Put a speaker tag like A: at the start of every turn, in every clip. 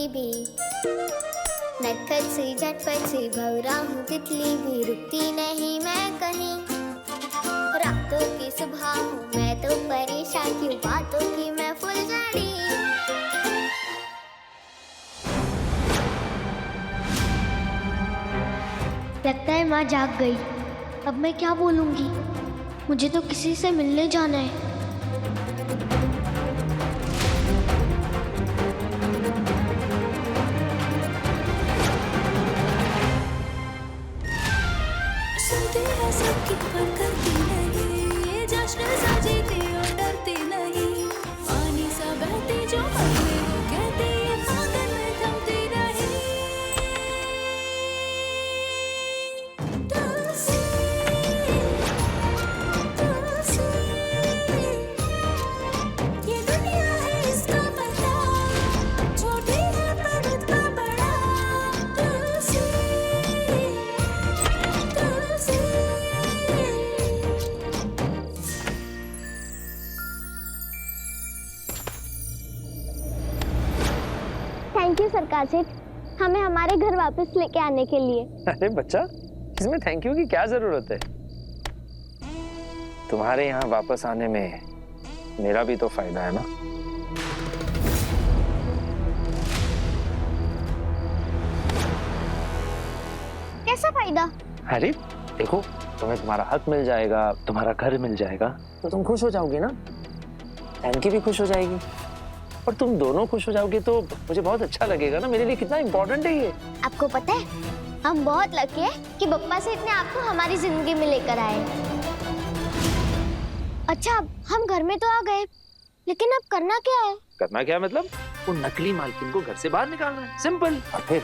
A: तितली भी, नटखट सी झटपट सी भौरा हूँ तितली भी, रुकती नहीं मैं कहीं। रातों की सुबह हूँ मैं तो परेशान क्यों, बातों की मैं फुलझड़ी।
B: लगता है माँ जाग गई। अब मैं क्या बोलूँगी? मुझे तो किसी से मिलने जाना है।
C: सुनती है सबकी पर करती नहीं, जश्न सा जीती और डरती नहीं, पानी सा बहती जो बहने को कहती है, आंगन में थमती नहीं। तुलसी, तुलसी, ये दुनिया है इसका पता, छोटी है पर इतना बड़ा। तुलसी, तुलसी।
B: थैंक यू सरकार सेठ, हमें हमारे घर वापस लेके आने के लिए।
D: अरे बच्चा, इसमें थैंक यू की क्या जरूरत है? तुम्हारे यहाँ वापस आने में मेरा भी तो फायदा है ना।
B: कैसा फायदा?
D: अरे देखो, तुम्हें तुम्हारा हक मिल जाएगा, तुम्हारा घर मिल जाएगा, तो तुम खुश हो जाओगी ना। थैंक यू भी खुश हो जाएगी, और तुम दोनों खुश हो जाओगे तो मुझे बहुत अच्छा लगेगा ना। मेरे लिए कितना इम्पोर्टेंट है ये।
B: आपको पता है, हम बहुत लकी हैं कि बप्पा सेठ ने आपको हमारी जिंदगी में लेकर आए। अच्छा, हम घर में तो आ गए, लेकिन अब करना क्या है?
D: करना क्या मतलब? वो नकली मालकिन को घर से बाहर निकालना है, सिंपल। और फिर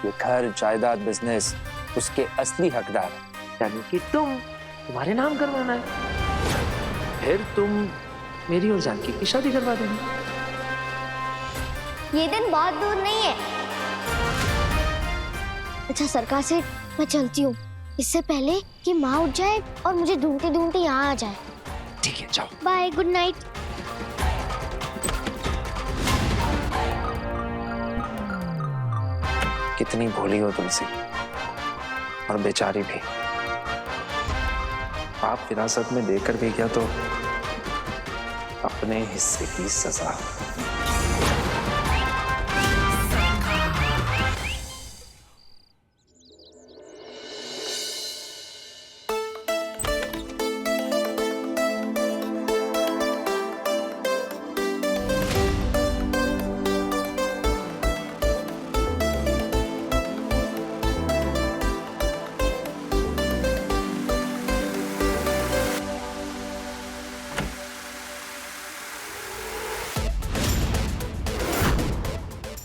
D: ये घर, जायदाद, बिजनेस, उसके असली हकदार यानी कि तुम्हारे नाम करवाना है। फिर तुम मेरी और जानकी की शादी करवा देना।
B: ये दिन बहुत दूर नहीं है। अच्छा सरकार सेठ, मैं चलती हूँ, इससे पहले कि माँ उठ जाए और मुझे ढूंढते ढूंढते यहाँ आ जाए।
D: ठीक है, जाओ।
B: Bye, good night.
D: कितनी भोली हो तुलसी, और बेचारी भी। आप विरासत में देकर भी गया तो अपने हिस्से की सजा।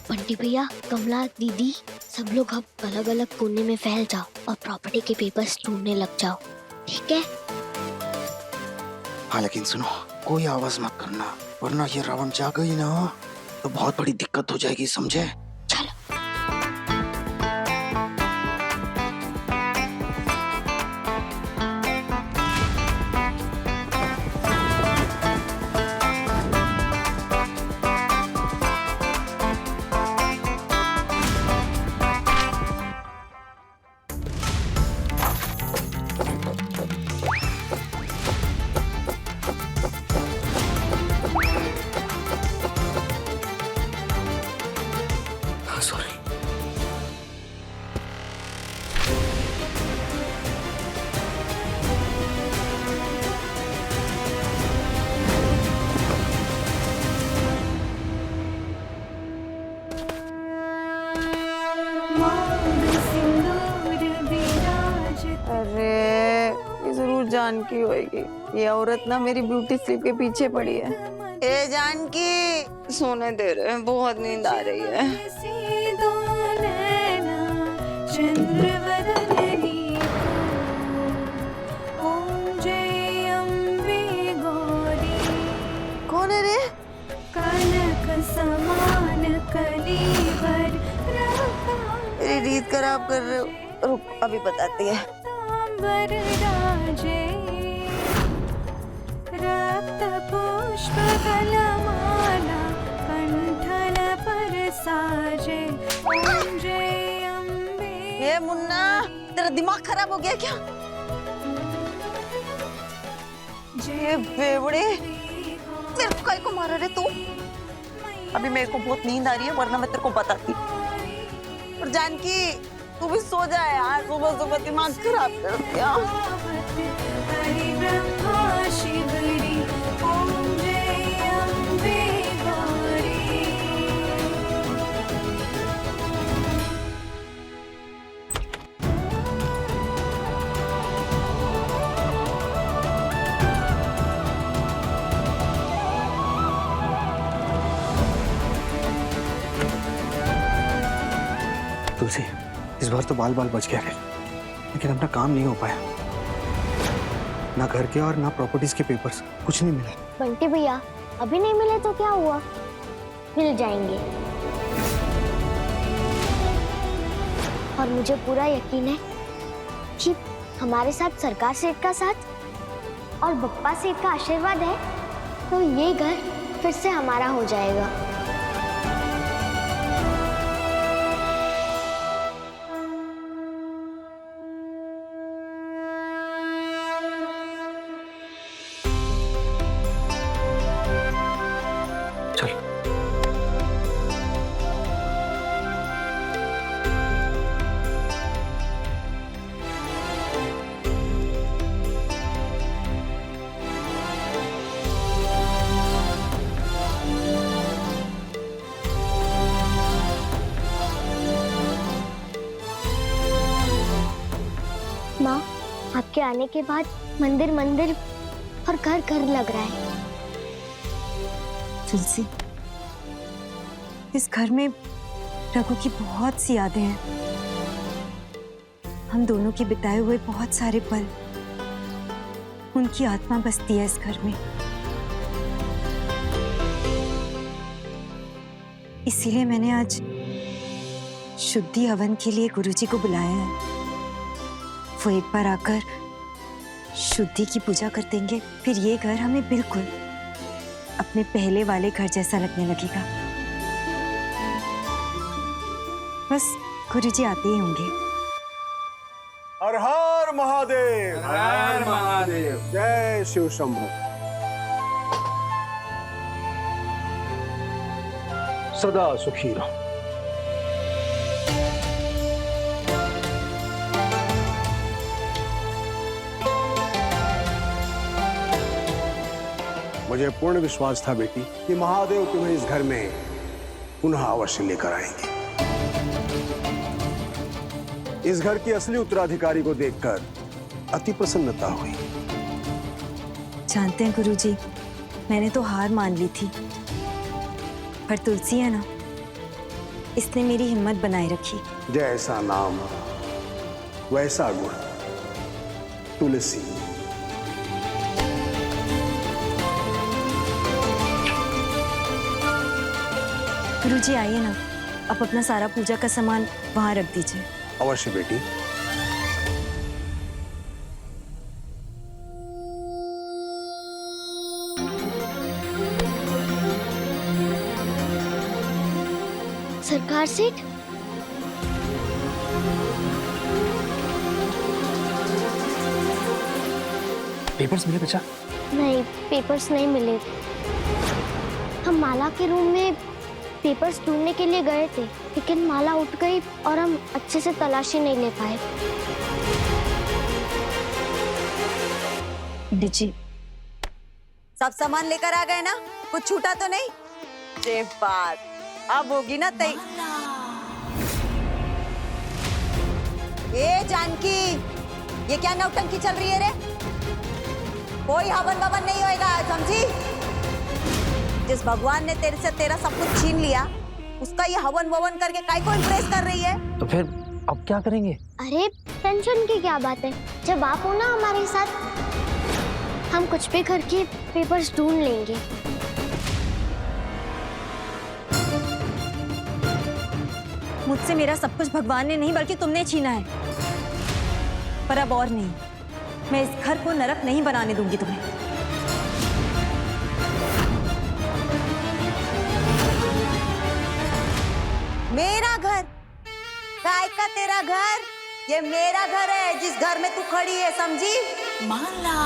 B: बंटी भैया, कमला दीदी, सब लोग अब अलग अलग कोने में फैल जाओ और प्रॉपर्टी के पेपर्स ढूंढने लग जाओ, ठीक है?
E: हाँ, लेकिन सुनो, कोई आवाज मत करना, वरना ये रावण जाग गई ना तो बहुत बड़ी दिक्कत हो जाएगी, समझे?
B: चलो।
E: सॉरी।
F: अरे ये जरूर जानकी होएगी। ये औरत ना मेरी ब्यूटी स्लीप के पीछे पड़ी है। ए जानकी, सोने दे रहे हैं, बहुत नींद आ रही है। कौन है रे? मेरी रीत खराब कर रहे हो। रुक, अभी बताती है।
C: रक्त पुष्प कलमाला कंठल पर साजे
F: ए मुन्ना, तेरा दिमाग खराब हो गया क्या? ये बेवड़े, तेरे को काय को मारा रे तू? अभी मेरे को बहुत नींद आ रही है, वरना मैं तेरे को बताती। और जानकी, तू भी सो जा यार, सुबह सुबह दिमाग खराब कर दिया।
C: हरि ब्रह्मा शिवरी ओम जय अम्बे गौरी।
E: तुलसी, इस बार तो बाल बाल बच गया रे, लेकिन अपना काम नहीं हो पाया। ना घर के और ना प्रॉपर्टीज के पेपर्स, कुछ नहीं मिले।
B: बंटी भैया, अभी नहीं मिले तो क्या हुआ, मिल जाएंगे। और मुझे पूरा यकीन है कि हमारे साथ सरकार सेठ का साथ और बप्पा सेठ का आशीर्वाद है तो ये घर फिर से हमारा हो जाएगा।
E: चल।
B: माँ, आपके आने के बाद मंदिर मंदिर और घर घर लग रहा है।
G: तुलसी, इस घर में रघु की बहुत सी यादें हैं। हम दोनों के बिताए हुए बहुत सारे पल, उनकी आत्मा बसती है इस घर में। इसीलिए मैंने आज शुद्धि हवन के लिए गुरुजी को बुलाया है। वो एक बार आकर शुद्धि की पूजा कर देंगे, फिर ये घर हमें बिल्कुल अपने पहले वाले घर जैसा लगने लगेगा। बस गुरुजी आते ही होंगे।
H: हर हर महादेव, हर हर महादेव, जय शिव शंभू। सदा सुखी रहो। मुझे पूर्ण विश्वास था बेटी कि महादेव तुम्हें इस घर में पुनः अवश्य लेकर आएंगे। इस घर की असली उत्तराधिकारी को देखकर अति प्रसन्नता हुई।
G: जानते हैं गुरुजी, मैंने तो हार मान ली थी, पर तुलसी है ना, इसने मेरी हिम्मत बनाए रखी।
H: जैसा नाम वैसा गुण, तुलसी।
G: गुरुजी आइए ना, आप अपना सारा पूजा का सामान वहां रख दीजिए।
H: अवश्य बेटी।
B: सरकार सेठ,
D: पेपर्स मिले बच्चा?
B: नहीं, पेपर्स नहीं मिले। हम माला के रूम में पेपर्स ढूंढने के लिए गए थे, लेकिन माला उठ गई और हम अच्छे से तलाशी नहीं ले पाए।
G: जी,
F: सब सामान लेकर आ गए ना? कुछ छूटा तो नहीं? ये बात अब होगी ना तय। ए जानकी, ये क्या नौटंकी चल रही है रे? कोई हवन बवन नहीं होएगा, समझी? जिस भगवान ने तेरे से तेरा सब कुछ छीन लिया, उसका ये हवन ववन करके काय को इम्प्रेस कर रही है?
D: तो फिर अब क्या करेंगे?
B: अरे टेंशन की क्या बात है, जब आप हो ना हमारे साथ, हम कुछ भी करके पेपर्स ढूंढ लेंगे।
G: मुझसे मेरा सब कुछ भगवान ने नहीं बल्कि तुमने छीना है। पर अब और नहीं, मैं इस घर को नरक नहीं बनाने दूंगी तुम्हें।
F: मेरा घर? काय का तेरा घर? ये मेरा घर है जिस घर में तू खड़ी है, समझी?
C: माला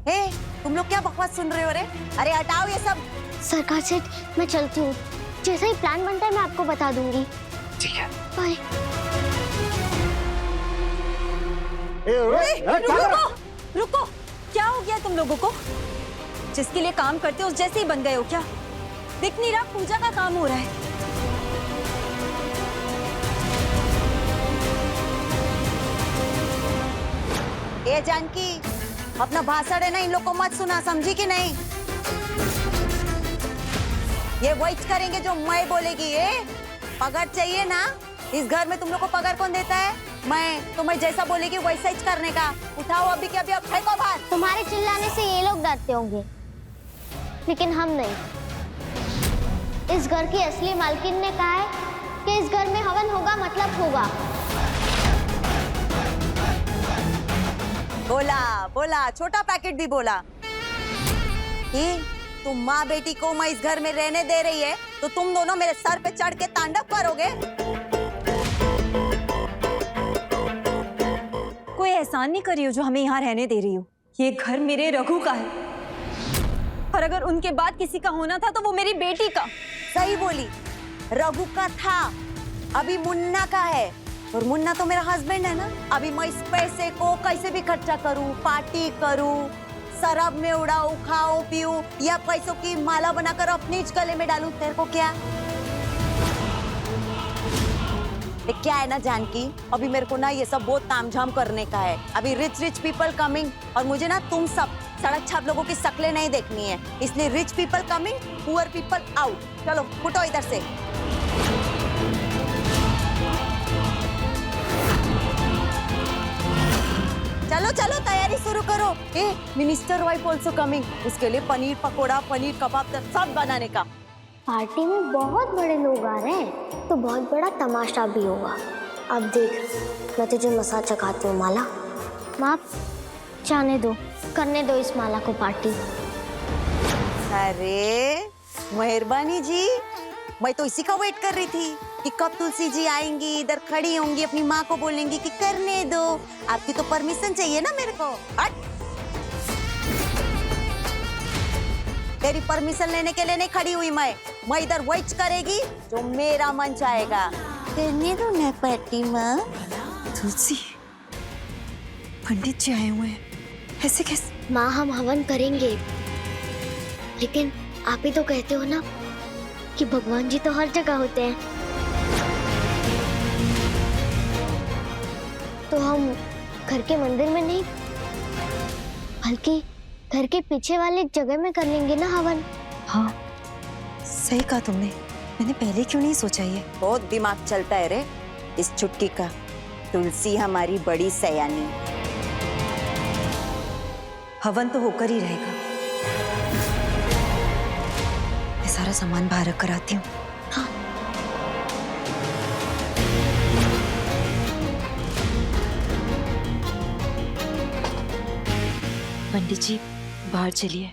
F: हे, तुम लोग क्या बकवास सुन रहे हो रे? अरे हटाओ ये सब।
B: सरकार सेठ मैं चलती हूँ, जैसा ही प्लान बनता है मैं आपको बता दूंगी।
D: ठीक है।
B: बाय।
G: रुको रुको, क्या हो गया तुम लोगों को? जिसके लिए काम करते हो उस जैसे ही बन गए हो क्या? दिख नहीं रहा पूजा का काम हो रहा है।
F: ए जानकी, अपना भाषण है ना इन लोग को मत सुना, समझी कि नहीं? ये वही करेंगे जो मैं बोलेगी। पगार चाहिए ना? इस घर में तुम लोग को पगार कौन देता है? मैं। तो मैं जैसा बोलेगी वैसा ही करने का। उठाओ अभी के अभी, अब फेंको बाहर।
B: तुम्हारे चिल्लाने से ये लोग डरते होंगे, लेकिन हम नहीं। इस घर की असली मालकिन ने कहा है कि इस घर में हवन होगा मतलब होगा।
F: बोला बोला, छोटा पैकेट भी बोला। तुम माँ बेटी को मैं इस घर में रहने दे रही है तो तुम दोनों मेरे सर पे चढ़ के तांडव करोगे?
G: कोई एहसान नहीं कर रही हो जो हमें यहाँ रहने दे रही हो। ये घर मेरे रघु का है, और अगर उनके बाद किसी का होना था तो वो मेरी बेटी का।
F: सही बोली, रघु का था, अभी मुन्ना का है। और मुन्ना तो मेरा हस्बैंड है ना। अभी मैं इस पैसे को कैसे भी खर्चा करूं, पार्टी करूं, शराब में उड़ाऊं, खाऊं पीऊं, या पैसों की माला बनाकर अपने गले में डालूं, तेरे को क्या? क्या है ना जानकी, अभी मेरे को ना ये सब बहुत तामझाम करने का है। अभी रिच पीपल कमिंग, और मुझे ना तुम सब सड़क छाप लोगों की शक्लें नहीं देखनी है। इसलिए rich people coming, poor people out. चलो फुटो इधर से। चलो चलो तैयारी शुरू करो। मिनिस्टर वाइफ ऑल्सो कमिंग, उसके लिए पनीर पकोड़ा, पनीर कबाब सब बनाने का।
B: पार्टी में बहुत बड़े लोग आ रहे हैं तो बहुत बड़ा तमाशा भी होगा। अब देख, मैं तुझे मसाज चखाती हूँ माला। माँ जाने दो, करने दो इस माला को पार्टी।
F: अरे मेहरबानी जी, मैं तो इसी का वेट कर रही थी कि कब तुलसी जी आएंगी, इधर खड़ी होंगी, अपनी माँ को बोलेंगी कि करने दो। आपकी तो परमिशन चाहिए ना मेरे को। हट, तेरी परमिशन लेने के लिए नहीं खड़ी हुई मैं इधर वेट करेगी जो मेरा मन चाहेगा। करने दो ना पार्टी माँ।
G: तुलसी, पंडित जी आए हुए हैं, ऐसे कैसे?
B: माँ हम हवन करेंगे, लेकिन आप ही तो कहते हो ना कि भगवान जी तो हर जगह होते हैं। तो हम घर के मंदिर में नहीं, बल्कि घर के पीछे वाले जगह में कर लेंगे ना हवन।
G: हाँ सही कहा तुमने, मैंने पहले क्यों नहीं सोचा ये।
F: बहुत दिमाग चलता है रे इस चुटकी का। तुलसी हमारी बड़ी सयानी।
G: हवन तो होकर ही रहेगा। मैं सारा सामान बाहर रख कर आती हूँ।
B: हाँ।
G: पंडित जी बाहर चलिए।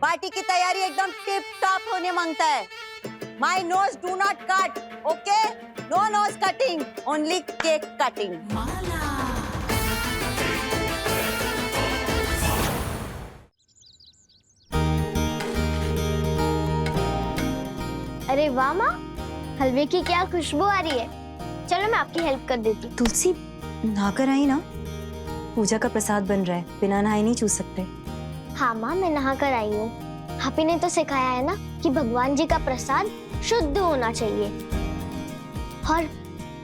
F: पार्टी की तैयारी एकदम टिप टॉप होने मांगता है। My nose do not cut, okay? No nose cutting, only cake cutting.
B: अरे वाह माँ, हलवे की क्या खुशबू आ रही है। चलो मैं आपकी हेल्प कर देती हूँ।
G: तुलसी नहाकर आई ना, पूजा का प्रसाद बन रहा है, बिना नहाए नहीं छू सकते।
B: हाँ माँ, मैं नहा कर आई हूँ। हापी ने तो सिखाया है ना कि भगवान जी का प्रसाद शुद्ध होना चाहिए, और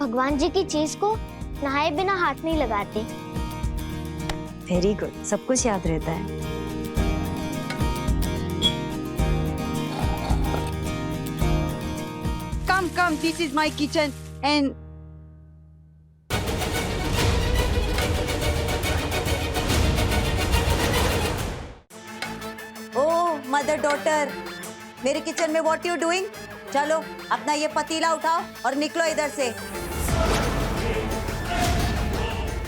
B: भगवान जी की चीज को नहाए बिना हाथ नहीं लगाते।
G: वेरी गुड, सब कुछ याद रहता है।
F: Come, this is my kitchen and oh mother daughter, मेरे किचन में what you doing? चलो अपना ये पतीला उठाओ और निकलो इधर से।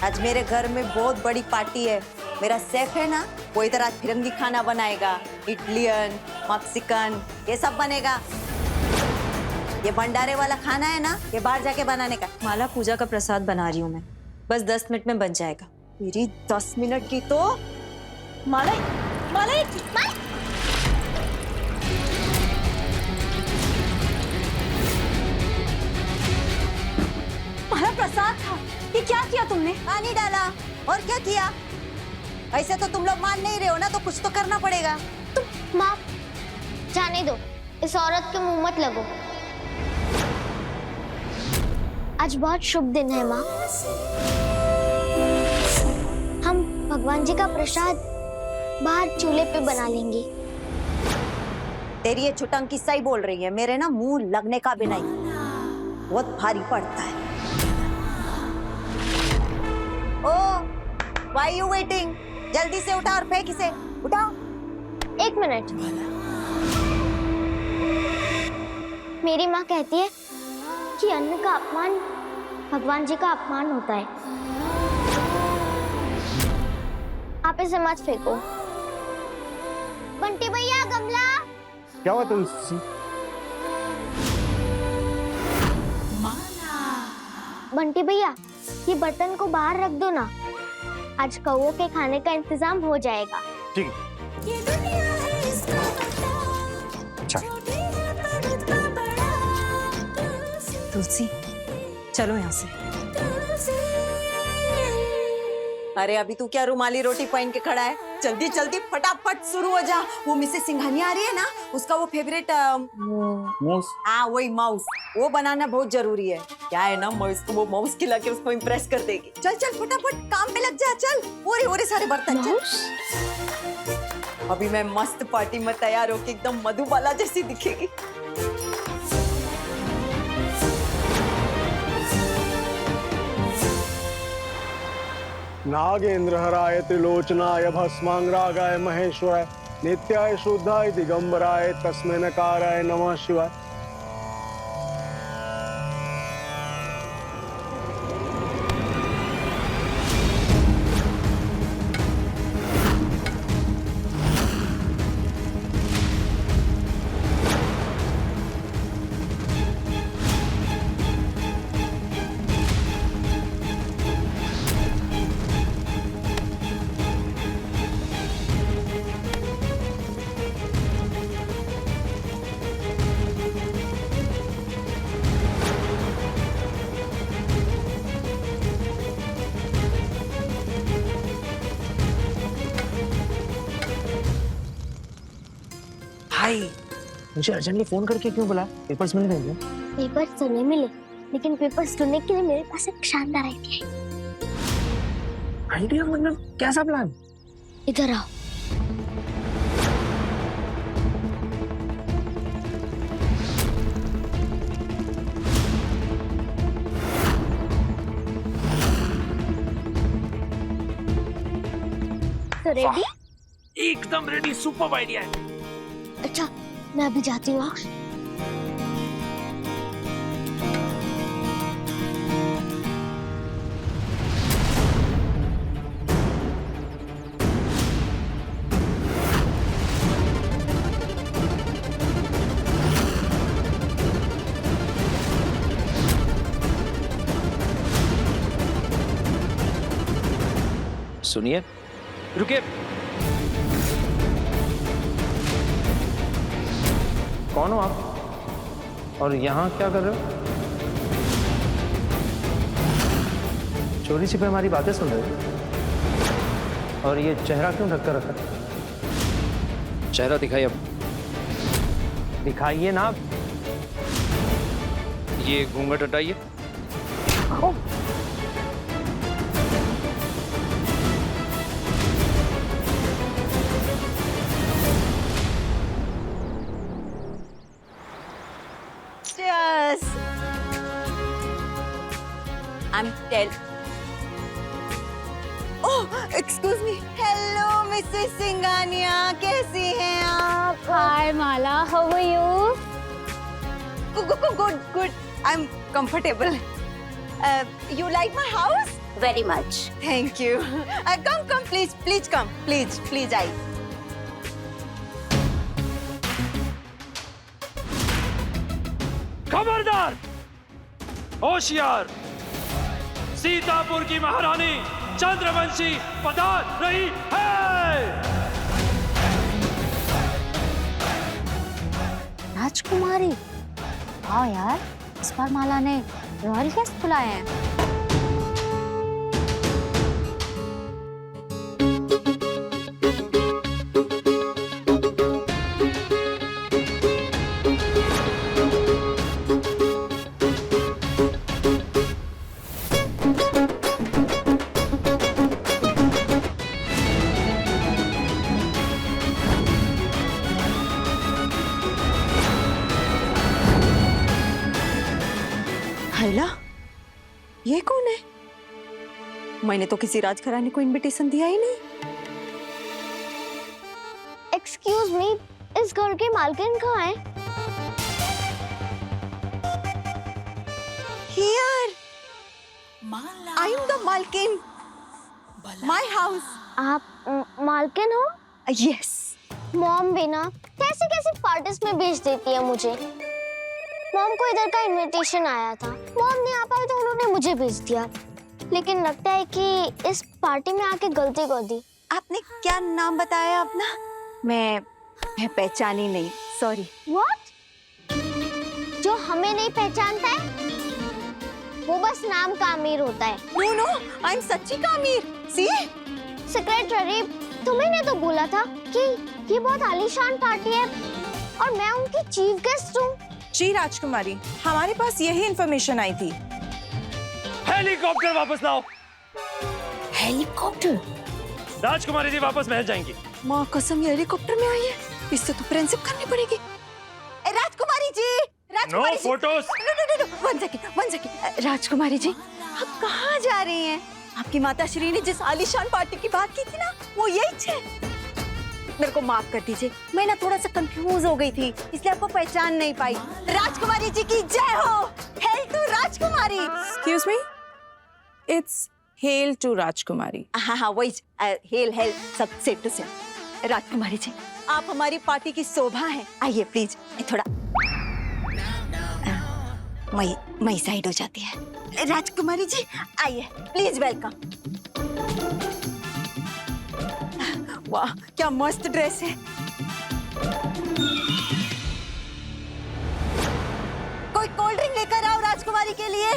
F: आज मेरे घर में बहुत बड़ी पार्टी है। मेरा शेफ है ना, वो इधर आज फिरंगी खाना बनाएगा, इटलियन, मैक्सिकन, ये सब बनेगा। ये भंडारे वाला खाना है ना, ये बाहर जाके बनाने का।
G: माला, पूजा का प्रसाद बना रही हूँ मैं, बस 10 मिनट में बन जाएगा।
F: मेरी 10 मिनट की तो माला माला
G: माला, प्रसाद था, ये क्या किया तुमने?
F: पानी डाला और क्या किया? ऐसे तो तुम लोग मान नहीं रहे हो ना, तो कुछ तो करना पड़ेगा।
B: माँ, जाने दो, इस औरत के मुंह मत लगो। आज बहुत शुभ दिन है माँ। हम भगवान जी का प्रसाद बाहर चूल्हे पे बना लेंगे।
F: तेरी ये छुटंकी सही बोल रही है, मेरे ना मुंह लगने का भी नहीं, बहुत भारी पड़ता है। ओ, why you waiting? जल्दी से उठा और फेंक इसे, उठाओ।
B: 1 मिनट। मेरी माँ कहती है कि अन्न का अपमान भगवान जी का अपमान होता है। आप इसे मत फेंको। बंटी भैया, गमला।
H: क्या हुआ तुलसी?
B: बंटी भैया, ये बर्तन को बाहर रख दो ना, आज कौओं के खाने का इंतजाम हो जाएगा।
H: ठीक है।
C: ये दुनिया है इसका पता,
E: अच्छा।
C: छोटी है पर इतना बड़ा।
G: तुलसी, चलो यहाँ से।
F: अरे अभी तू क्या रुमाली रोटी पहन के खड़ा है? जल्दी जल्दी फटाफट शुरू हो जा। वो मिसेस सिंघानिया आ रही है ना, उसका वो फेवरेट
H: माउस।
F: हाँ वही माउस, वो बनाना बहुत जरूरी है। क्या है ना, मैं उसको वो माउस खिला के उसको इम्प्रेस कर देगी। चल चल फटाफट काम पे लग जा, चल। ओरे सारे बर्तन चल। अभी मैं मस्त पार्टी में तैयार होके एकदम मधुबाला जैसी दिखेगी।
H: नागेंद्रहराय त्रिलोचनाय भस्मांगरागाय महेश्वराय नित्याय शुद्धाय दिगंबराय तस्मै नकाराय नमः शिवाय।
D: हाय, मुझे अर्जेंटली फोन करके क्यों बुला? पेपर्स मिल गए क्या?
B: पेपर्स तो नहीं मिले, लेकिन पेपर्स ढूंढने के लिए मेरे पास एक शानदार आइडिया है।
D: आइडिया मतलब कैसा प्लान?
B: इधर आओ। तो रेडी?
D: एकदम रेडी, सुपर आइडिया है।
B: अच्छा, मैं अभी जाती हूँ।
D: सुनिए, रुकिए। कौन हो आप? और यहाँ क्या कर रहे हो? चोरी छिपे हमारी बातें सुन रहे हो? और ये चेहरा क्यों ढक कर रखा? चेहरा दिखाइए अब। दिखाइए ना। ये घूंघट हटाइए।
F: Cheers. I'm Oh, excuse me. Hello, Mrs. Singhania. कैसी हैं आप?
B: Hi, Mala. How are you?
F: Good. I'm comfortable. You like my house?
A: Very much.
F: Thank you. Come, please come. Please, I.
I: खबरदार, होशियार, सीतापुर की महारानी चंद्रवंशी पधार रही है।
B: राजकुमारी, हाँ यार, इस बार माला ने रॉयल गेस्ट बुलाए हैं।
F: हैला, ये कौन है? मैंने तो किसी राजघराने को इनविटेशन दिया ही नहीं।
B: एक्सक्यूज मी, इस घर के मालकिन कहाँ है?
F: Here, I am the मालकिन, my house.
B: आप मालकिन हो?
F: Yes.
B: मॉम भी ना कैसी कैसी पार्टीज में भेज देती है मुझे। मॉम को इधर का इनविटेशन आया था, मॉम नहीं आ पाई तो उन्होंने मुझे भेज दिया। लेकिन लगता है कि इस पार्टी में आके गलती कर दी।
F: आपने क्या नाम बताया अपना? मैं पहचानी नहीं, सॉरी।
B: What? जो हमें नहीं पहचानता है वो बस नाम का अमीर होता है।
F: नो नो, आई एम सच्ची का अमीर। सी
B: सेक्रेटरी, तुम्हें तो बोला था कि ये बहुत आलीशान पार्टी है और मैं उनकी चीफ गेस्ट हूँ।
J: जी राजकुमारी, हमारे पास यही इंफॉर्मेशन आई थी।
I: हेलीकॉप्टर वापस लाओ।
B: हेलीकॉप्टर?
I: राजकुमारी जी वापस महल जाएंगी।
F: माँ कसम, ये हेलीकॉप्टर में आई है, इससे तो फ्रेंडशिप करनी पड़ेगी। राजकुमारी जी, राजकुमारी जी,
I: फोटोज।
F: One second. राजकुमारी जी, आप कहाँ जा रही हैं? आपकी माता श्री ने जिस आलीशान पार्टी की बात की थी ना, वो यही है। मेरे को माफ कर दीजिए, मैं ना थोड़ा सा कंफ्यूज हो गई थी, इसलिए आपको पहचान नहीं पाई। राजकुमारी जी की जय हो। Hail to Rajkumari.
J: Excuse me, it's hail to Rajkumari.
F: हाँ, वही हेल सब सेट टू सेट। राजकुमारी जी, आप हमारी पार्टी की शोभा हैं। आइए प्लीज, थोड़ा मई साइड हो जाती है। राजकुमारी जी आइए, प्लीज वेलकम। वाह, क्या मस्त ड्रेस है। कोई कोल्ड ड्रिंक लेकर आओ राजकुमारी के लिए।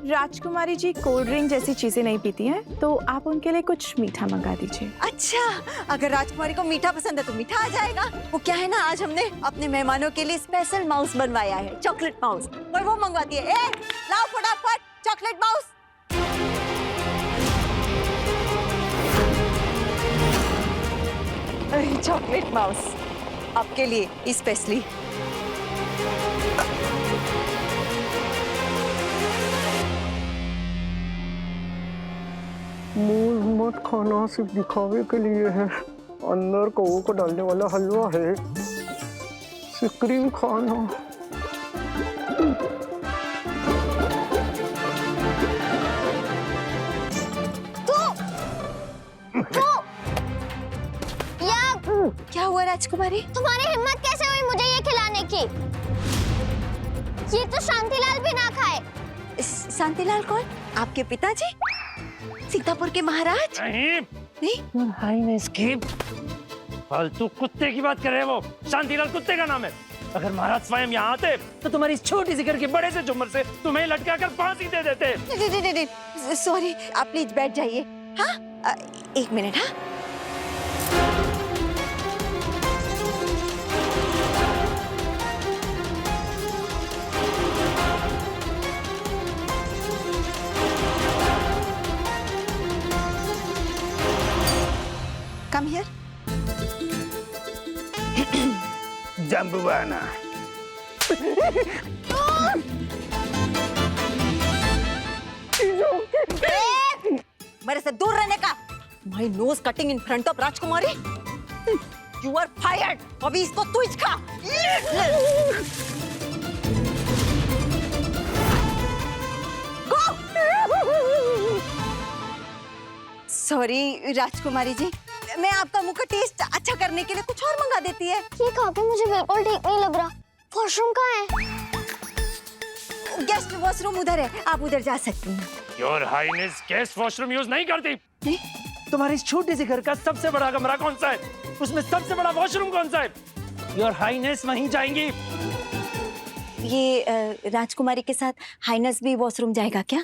J: राजकुमारी जी कोल्ड ड्रिंक जैसी चीजें नहीं पीती हैं, तो आप उनके लिए कुछ मीठा मंगा दीजिए।
F: अच्छा, अगर राजकुमारी को मीठा पसंद है तो मीठा आ जाएगा। वो क्या है ना, आज हमने अपने मेहमानों के लिए स्पेशल माउस बनवाया है, चॉकलेट माउस, और वो मंगवाती है। ए, लाओ फटाफट चॉकलेट माउस। चॉकलेट माउस आपके लिए स्पेशली।
H: मूल मत खाना सिर्फ दिखावे के लिए है। अंदर कौओं को डालने वाला हलवा है। सिक्रीम खाना।
F: क्या हुआ राजकुमारी?
B: तुम्हारी हिम्मत कैसे हुई मुझे ये खिलाने की? ये तो शांतिलाल भी ना खाए।
F: शांतिलाल कौन? आपके पिताजी? सीतापुर के महाराज?
I: नहीं, हाईनेस की फालतू कुत्ते की बात कर रहे हैं वो। शांतिलाल कुत्ते का नाम है। अगर महाराज स्वयं यहाँ आते तो तुम्हारी इस छोटी सी घर के बड़े से झुमर से तुम्हें लटका कर फांसी दे देते।
F: सॉरी, आप प्लीज बैठ जाइए। हाँ, एक मिनट। हाँ, come here.
H: जम्बुआना।
F: मेरे से दूर रहने का। My nose cutting in front of Rajkumari. You are fired. अभी इसको तू खा। Go. सॉरी राजकुमारी जी, मैं आपका मुंह का टेस्ट अच्छा करने के लिए कुछ और मंगा देती है।
B: ये खा के मुझे बिल्कुल ठीक नहीं लग रहा। फॉर वॉशरूम कहाँ है?
G: गेस्ट वॉशरूम उधर है, आप उधर जा सकती हैं।
I: Your highness guest washroom use नहीं करती। तुम्हारे इस छोटे से घर का सबसे बड़ा कमरा कौन सा है? उसमें सबसे बड़ा वॉशरूम कौन सा है? योर हाइनेस वहीं जाएंगी।
G: ये राजकुमारी के साथ हाइनेस भी वॉशरूम जाएगा क्या?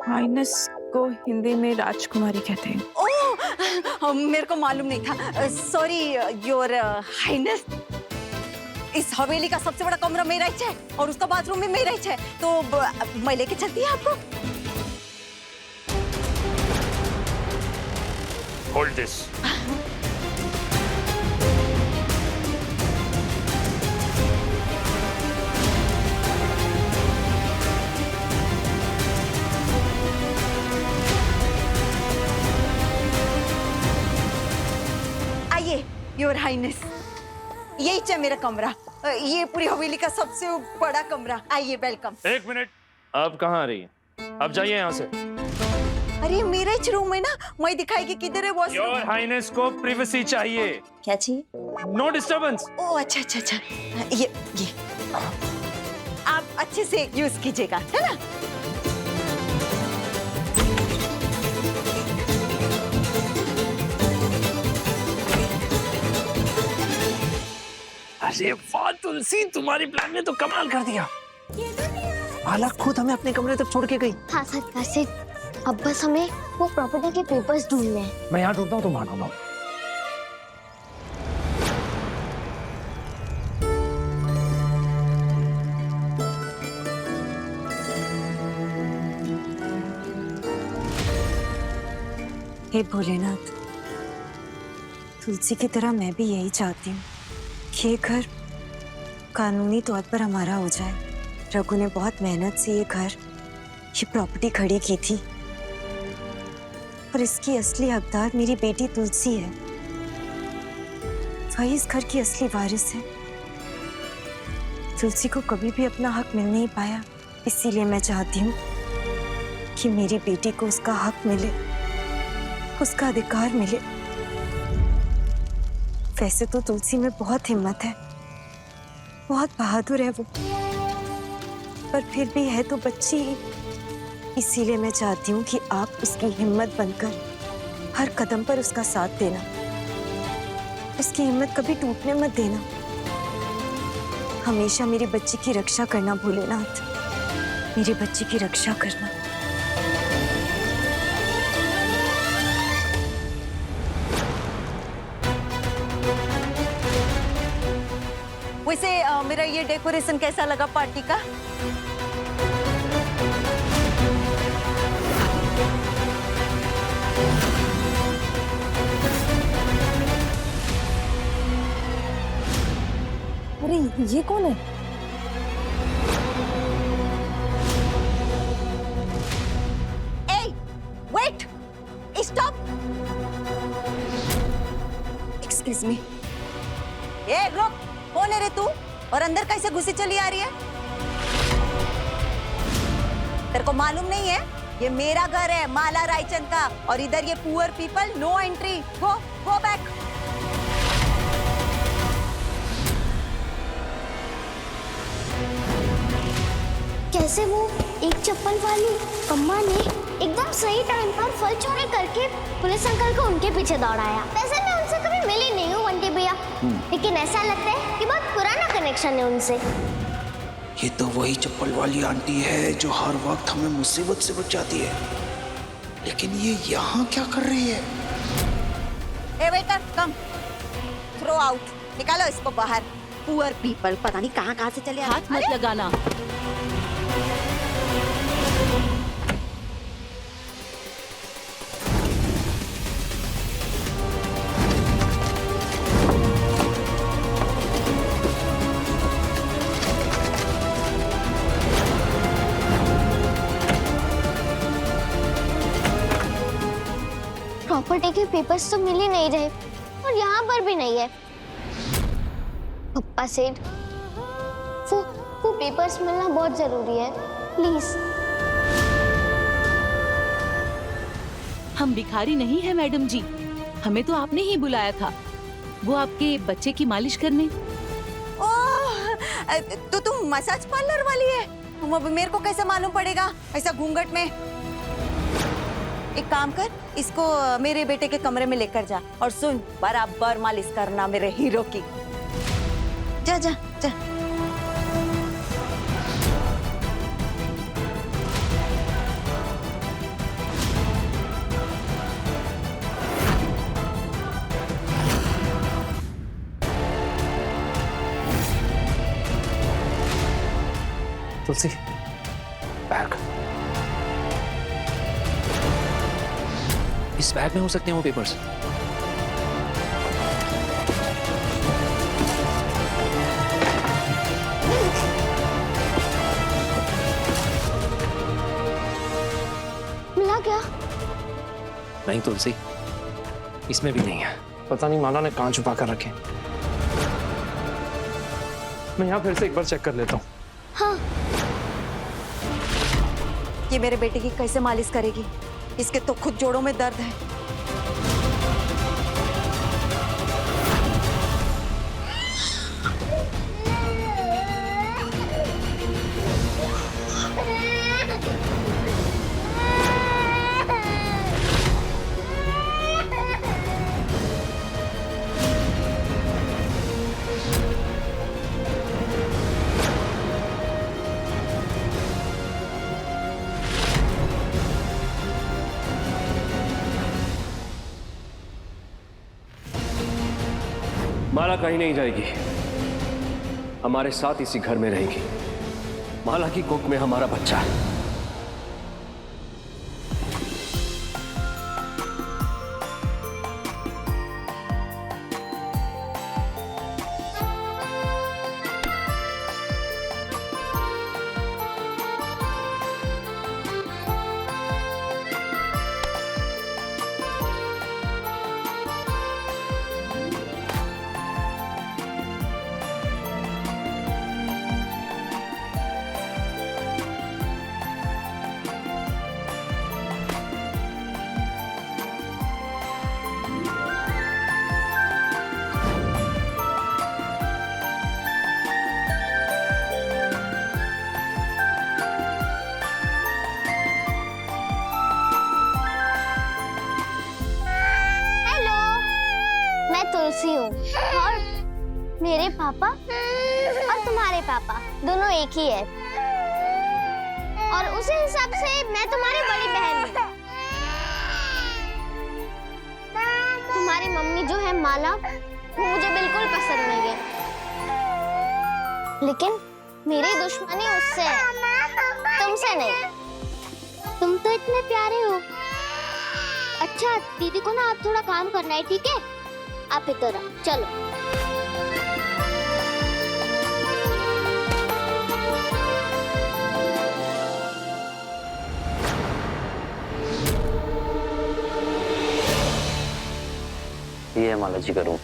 J: हाइनेस को हिंदी में राजकुमारी कहते हैं।
G: ओह, मेरे को मालूम नहीं था। Sorry your highness. इस हवेली का सबसे बड़ा कमरा मेरा ही है और उसका बाथरूम भी मेरा ही है, तो मैं लेके चलती है आपको।
I: Hold this.
G: आइए योर हाइनेस, यही है मेरा कमरा। ये पूरी हवेली का सबसे बड़ा कमरा। आइए, वेलकम।
I: एक मिनट, आप कहाँ आ रही हैं? अब जाइए यहाँ से।
G: अरे मेरा ही रूम है ना, मैं दिखाएगी किधर है वॉशरूम।
I: योर हाइनेस को प्रिवेसी चाहिए।
G: क्या चाहिए?
I: No disturbance.
G: ओह अच्छा अच्छा अच्छा, ये आप अच्छे से यूज कीजिएगा, है ना?
D: अरे वाह तुलसी, तुम्हारी प्लान ने तो कमाल कर दिया। माला खुद हमें अपने कमरे तक छोड़ के गई।
B: हाँ सरकार से, अब बस हमें वो प्रॉपर्टी के पेपर्स ढूंढने हैं।
D: मैं यहाँ ढूंढता हूँ, तुम वहाँ ढूंढो।
G: हे भोलेनाथ, तुलसी की तरह मैं भी यही चाहती हूँ कि ये घर कानूनी तौर पर हमारा हो जाए। रघु ने बहुत मेहनत से ये घर, ये प्रॉपर्टी खड़ी की थी और इसकी असली हकदार मेरी बेटी तुलसी है। वही इस घर की असली वारिस है। तुलसी को कभी भी अपना हक मिल नहीं पाया, इसीलिए मैं चाहती हूँ कि मेरी बेटी को उसका हक मिले, उसका अधिकार मिले। वैसे तो तुलसी में बहुत हिम्मत है, बहुत बहादुर है वो, पर फिर भी है तो बच्ची ही। इसीलिए मैं चाहती हूँ कि आप उसकी हिम्मत बनकर हर कदम पर उसका साथ देना, उसकी हिम्मत कभी टूटने मत देना। हमेशा मेरी बच्ची की रक्षा करना भोलेनाथ, मेरी बच्ची की रक्षा करना। वैसे मेरा ये डेकोरेशन कैसा लगा पार्टी का? अरे ये कौन है? ए, वेट, स्टॉप, एक्सक्यूज मी। ए रुक, कौन है रे तू? और अंदर कैसे घुसी चली आ रही है? तेरे को मालूम नहीं है? ये मेरा घर है, माला रायचंद का, और इधर ये poor people, no entry. Go back.
B: कैसे वो एक चप्पल वाली अम्मा ने एकदम सही टाइम पर फल चोरी करके पुलिस अंकल को उनके पीछे दौड़ाया। वैसे मैं उनसे कभी मिली नहीं हूँ बंटी भैया, लेकिन ऐसा लगता है कि बहुत पुराना कनेक्शन है उनसे।
E: ये तो वही चप्पल वाली आंटी है जो हर वक्त हमें मुसीबत से बचाती है, लेकिन ये यहाँ क्या कर रही है?
G: ए वेटर, कम, थ्रो आउट, निकालो इसको बाहर। पुअर पीपल, पता नहीं कहाँ से चले। हाथ मत लगाना।
B: प्रॉपर्टी के पेपर्स तो मिल ही नहीं रहे और यहाँ पर भी नहीं है। पप्पा सेठ, वो पेपर्स मिलना बहुत जरूरी है, प्लीज।
K: हम भिखारी नहीं है मैडम जी, हमें तो आपने ही बुलाया था, वो आपके बच्चे की मालिश करने।
G: ओह,
F: तो तुम मसाज पार्लर वाली है? अब मेरे को कैसे मालूम पड़ेगा ऐसा घूंघट में? एक काम कर, इसको मेरे बेटे के कमरे में लेकर जा और सुन, बराबर मालिश करना मेरे हीरो की। जा जा जा।
D: तुलसी, बैग। इस बैग में हो सकते हैं वो पेपर्स।
B: मिला क्या?
D: नहीं तुलसी, इसमें भी नहीं है। पता नहीं माला ने कहाँ छुपा कर रखे। मैं यहाँ फिर से एक बार चेक कर लेता हूँ।
B: हाँ।
F: ये मेरे बेटे की कैसे मालिश करेगी? इसके तो खुद जोड़ों में दर्द है।
L: माला कहीं नहीं जाएगी, हमारे साथ इसी घर में रहेगी। माला की कोख में हमारा बच्चा है।
B: तुलसी हूँ और मेरे पापा और तुम्हारे पापा दोनों एक ही है और उसी हिसाब से मैं तुम्हारी बड़ी बहन हूँ। तुम्हारी मम्मी जो है माला वो मुझे बिल्कुल पसंद नहीं है, लेकिन मेरी दुश्मनी उससे है, तुमसे नहीं। तुम तो इतने प्यारे हो। अच्छा दीदी को ना आप थोड़ा काम करना है, ठीक है? आप इधर आओ, चलो।
L: ये है माला जी का रूम।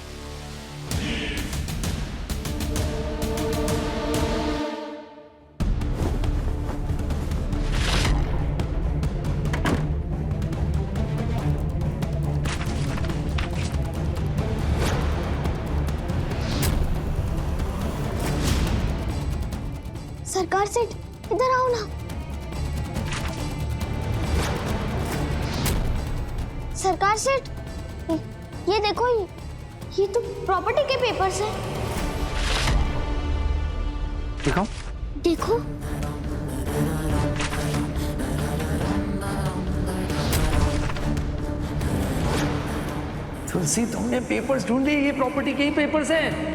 B: सरकार सेठ इधर आओ ना। सरकार सेठ ये देखो, ये तो प्रॉपर्टी के पेपर्स हैं।
E: दिखाओ।
B: देखो
D: तुलसी, तुमने पेपर्स ढूंढे, ये प्रॉपर्टी के ही पेपर्स हैं।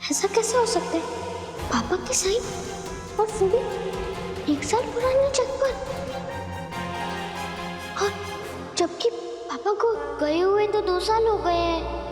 B: ऐसा कैसे हो सकता है? पापा की साइन और वो भी 1 साल पुरानी चप्पल, और जबकि पापा को गए हुए तो 2 साल हो गए हैं।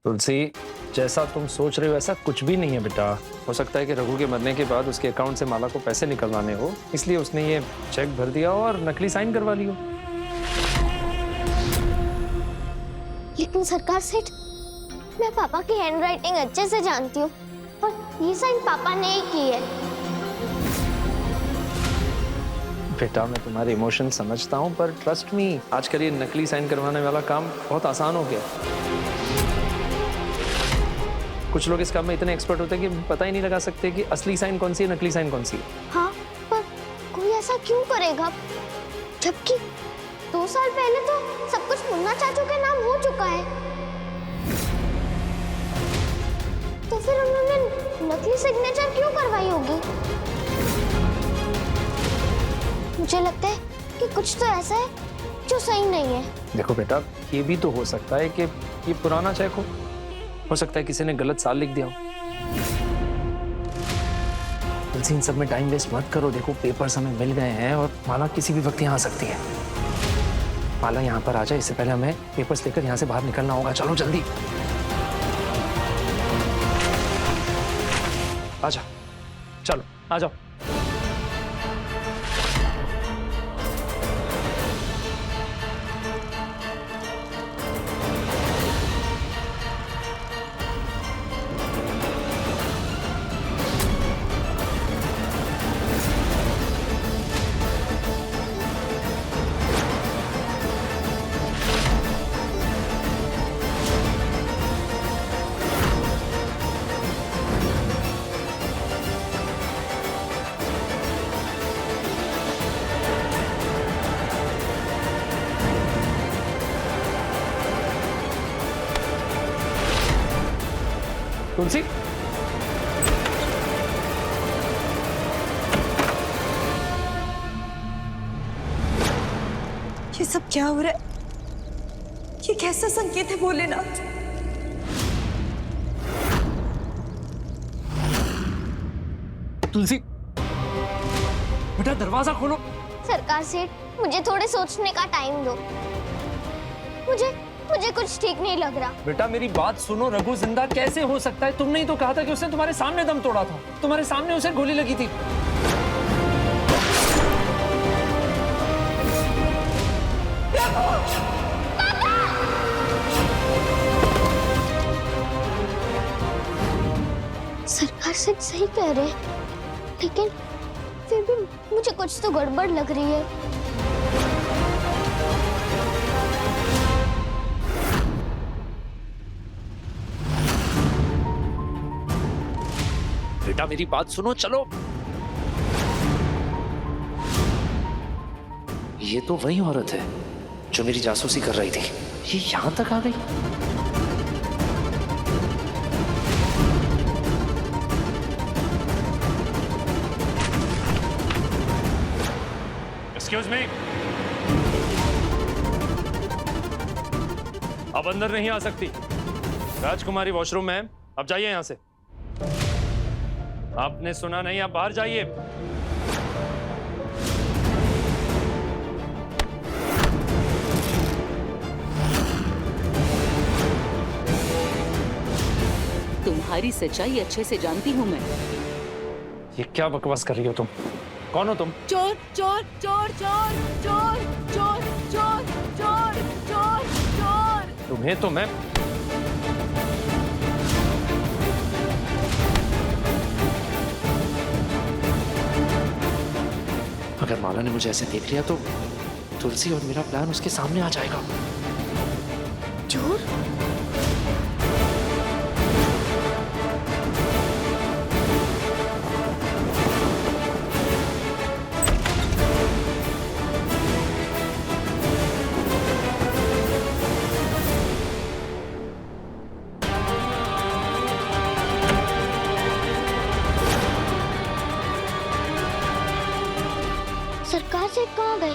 D: तुलसी, जैसा तुम सोच रहे हो ऐसा कुछ भी नहीं है बेटा। हो सकता है कि रघु के मरने के बाद उसके अकाउंट से माला को पैसे निकलवाने हो, इसलिए उसने ये चेक भर दिया और नकली साइन करवा लियो।
B: लेकिन सरकार सेठ, मैं पापा की हैंडराइटिंग अच्छे से जानती हूँ और ये साइन पापा ने ही की है।
D: बेटा, मैं तुम्हारे इमोशन समझता हूँ, पर ट्रस्ट मी, आजकल ये नकली साइन करवाने वाला काम बहुत आसान हो गया। कुछ लोग इस काम में इतने एक्सपर्ट होते हैं कि पता ही नहीं लगा सकते कि असली साइन कौन सी है, नकली साइन कौन सी है।
B: हाँ, पर कोई ऐसा क्यों करेगा, जबकि 2 साल पहले तो सब कुछ मुन्ना चाचू के नाम हो चुका है। तो फिर उन्होंने नकली सिग्नेचर क्यों करवाई होगी? मुझे लगता है कि कुछ तो ऐसा है जो सही नहीं है।
D: देखो बेटा, ये भी तो हो सकता है कि ये पुराना चेक हो सकता है किसी ने गलत साल लिख दिया हो। तुलसी, इन सब में टाइम वेस्ट मत करो। देखो, पेपर्स हमें मिल गए हैं और माला किसी भी वक्त यहाँ आ सकती है। माला यहाँ पर आ जाए, इससे पहले हमें पेपर्स लेकर यहाँ से बाहर निकलना होगा। चलो जल्दी आ जाओ, चलो आ जाओ। तुलसी,
G: ये सब क्या हो रहा है? ये कैसा संकेत है भोलेनाथ?
D: तुलसी बेटा, दरवाजा खोलो।
B: सरकार सेठ, मुझे थोड़े सोचने का टाइम दो। मुझे कुछ ठीक नहीं लग रहा।
D: बेटा, मेरी बात सुनो। रघु जिंदा कैसे हो सकता है? तुमने ही तो कहा था कि उसने तुम्हारे सामने दम तोड़ा था, तुम्हारे सामने उसे गोली लगी थी।
B: सरकार सेठ सही कह रहे हैं, लेकिन फिर भी मुझे कुछ तो गड़बड़ लग रही है।
D: बेटा, मेरी बात सुनो, चलो। ये तो वही औरत है जो मेरी जासूसी कर रही थी। ये यहाँ तक आ गई।
I: एक्सक्यूज मी, अब अंदर नहीं आ सकती। राजकुमारी वॉशरूम में है, अब जाइए यहां से। आपने सुना नहीं, आप बाहर जाइए।
K: तुम्हारी सच्चाई अच्छे से जानती हूँ मैं।
I: ये क्या बकवास कर रही हो तुम? कौन हो तुम?
K: चोर चोर चोर चोर चोर चोर चोर चोर चोर चोर।
I: तुम्हें तो मैं
D: अगर माला ने मुझे ऐसे देख लिया तो तुलसी और मेरा प्लान उसके सामने आ जाएगा।
K: चोर?
B: सरकार से कहाँ गए?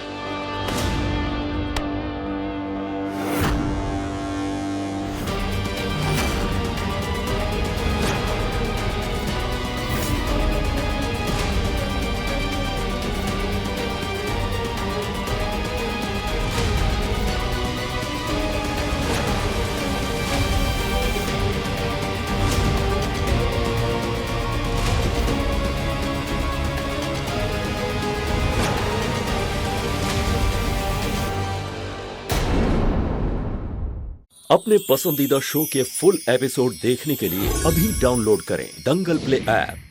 L: अपने पसंदीदा शो के फुल एपिसोड देखने के लिए अभी डाउनलोड करें दंगल प्ले ऐप।